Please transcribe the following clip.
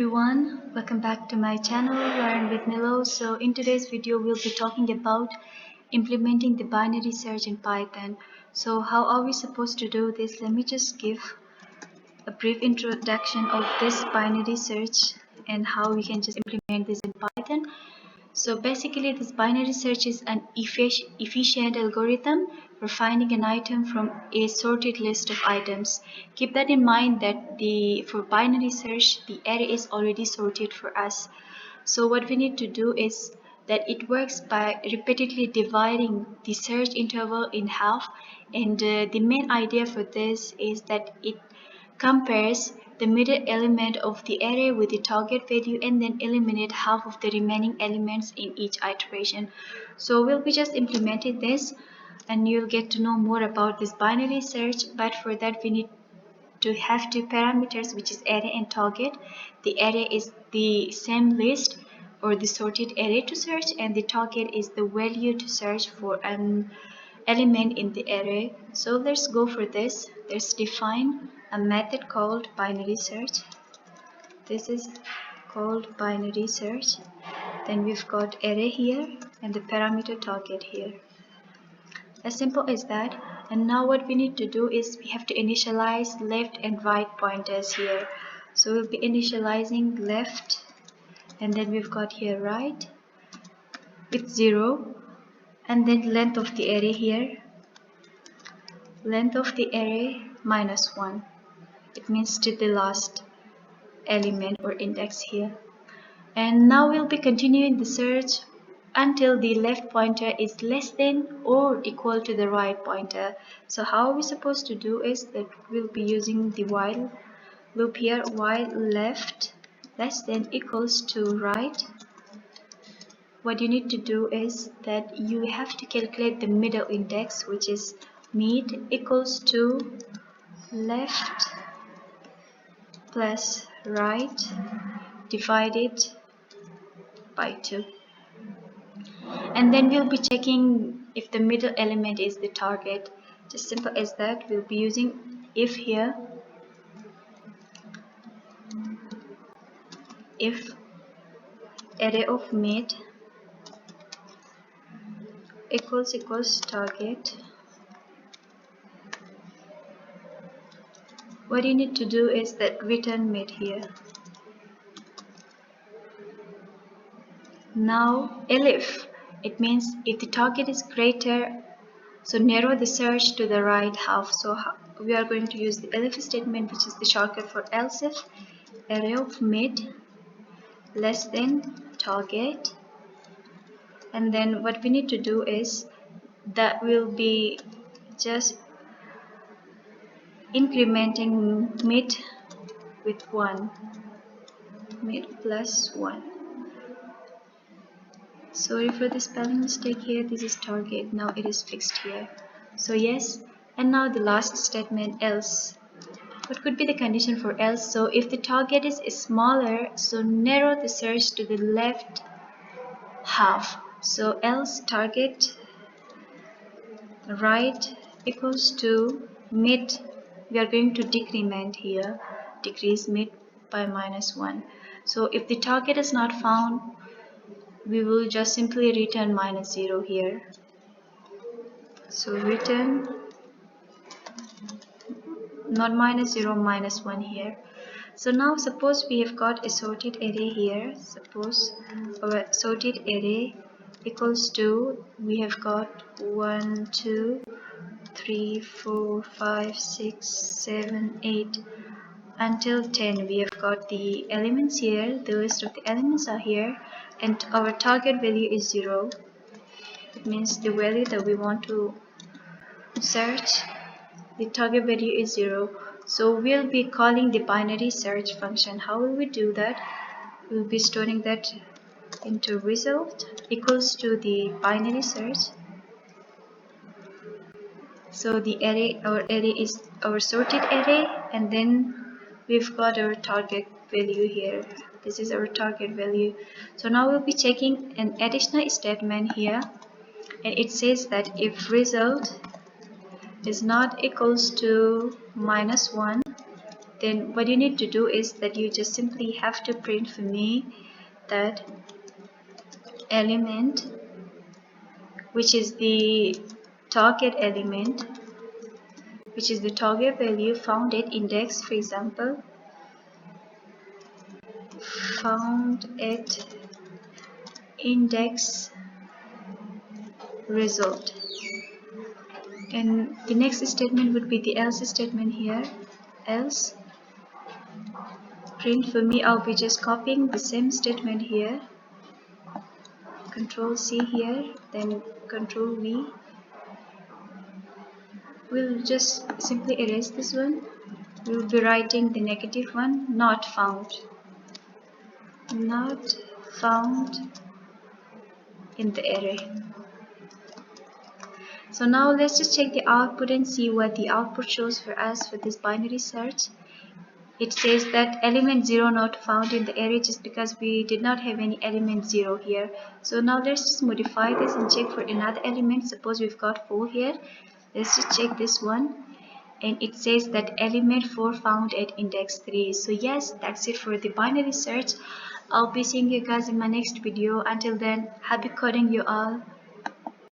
Everyone, welcome back to my channel Learn with Milo. So in today's video we'll be talking about implementing the binary search in Python. So how are we supposed to do this? Let me just give a brief introduction of this binary search and how we can just implement this in Python. So basically this binary search is an efficient algorithm for finding an item from a sorted list of items. Keep that in mind that for binary search the array is already sorted for us. So what we need to do is that it works by repeatedly dividing the search interval in half, and the main idea for this is that it compares the middle element of the array with the target value and then eliminate half of the remaining elements in each iteration. So we'll be just implementing this and you'll get to know more about this binary search, but for that we need to have two parameters, which is array and target. The array is the same list or the sorted array to search, and the target is the value to search for an element in the array. So let's go for this. Let's define a method called binary search. This is called binary search. Then we've got array here and the parameter target here. As simple as that. And now what we need to do is we have to initialize left and right pointers here. So we'll be initializing left, and then we've got here right with 0, and then length of the array here, length of the array -1. It means to the last element or index here. And now we'll be continuing the search until the left pointer is less than or equal to the right pointer. So how are we supposed to do is that we'll be using the while loop here, while left less than equals to right. What you need to do is that you have to calculate the middle index, which is mid equals to left plus right divided by 2. And then we'll be checking if the middle element is the target. Just simple as that. We'll be using if here, if array of mid equals target. What you need to do is that return mid here. Now elif, it means if the target is greater, so narrow the search to the right half. So we are going to use the elif statement, which is the shortcut for else if array of mid less than target. And then what we need to do is that we'll be just incrementing mid with 1, mid plus 1. Sorry for the spelling mistake here. This is target, now it is fixed here. So yes, and now the last statement else. What could be the condition for else? So if the target is smaller, so narrow the search to the left half. So else target right equals to mid, we are going to decrement here, decrease mid by -1. So if the target is not found, we will just simply return -0 here. So return not -0, -1 here. So now suppose we have got a sorted array here. Suppose our sorted array equals to, we have got 1 2 3 4 5 6 7 8 until 10. We have got the elements here, the list of the elements are here, and our target value is 0. It means the value that we want to search, the target value is 0. So we'll be calling the binary search function. How will we do that? We'll be storing that into result equals to the binary search. So the array, our array is our sorted array, and then we've got our target value here. This is our target value. So now we'll be checking an additional statement here, and it says that if result is not equals to -1, then what you need to do is that you just simply have to print for me that element, which is the target element, which is the target value found at index, for example, found at index result. And the next statement would be the else statement here. Else print for me, I'll be just copying the same statement here, Control C here, then Control V. We'll just simply erase this one. We'll be writing the negative one, not found in the array. So now let's just check the output and see what the output shows for us for this binary search. It says that element 0 not found in the array, just because we did not have any element 0 here. So now let's just modify this and check for another element. Suppose we've got 4 here. Let's just check this one, and it says that element 4 found at index 3. So yes, that's it for the binary search. I'll be seeing you guys in my next video. Until then, happy coding you all.